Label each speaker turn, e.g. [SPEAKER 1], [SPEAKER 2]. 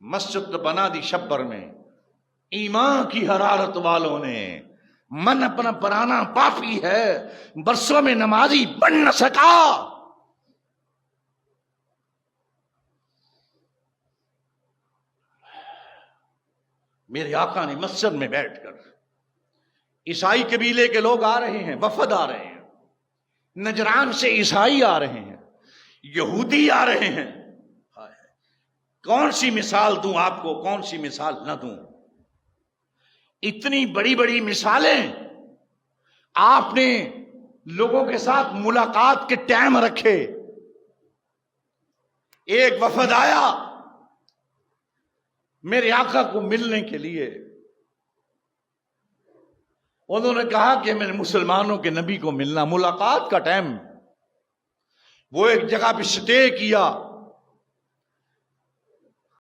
[SPEAKER 1] مسجد بنا دی شبر میں، ایمان کی حرارت والوں نے، من اپنا پرانا پاپی ہے، برسوں میں نمازی بن نہ سکا۔ میرے آقا نے مسجد میں بیٹھ کر، عیسائی قبیلے کے لوگ آ رہے ہیں، وفد آ رہے ہیں، نجران سے عیسائی آ رہے ہیں، یہودی آ رہے ہیں، کون سی مثال دوں آپ کو، کون سی مثال نہ دوں؟ اتنی بڑی بڑی مثالیں آپ نے لوگوں کے ساتھ ملاقات کے ٹائم رکھے۔ ایک وفد آیا میرے آقا کو ملنے کے لیے، انہوں نے کہا کہ میں نے مسلمانوں کے نبی کو ملنا، ملاقات کا ٹائم۔ وہ ایک جگہ پہ سٹے کیا،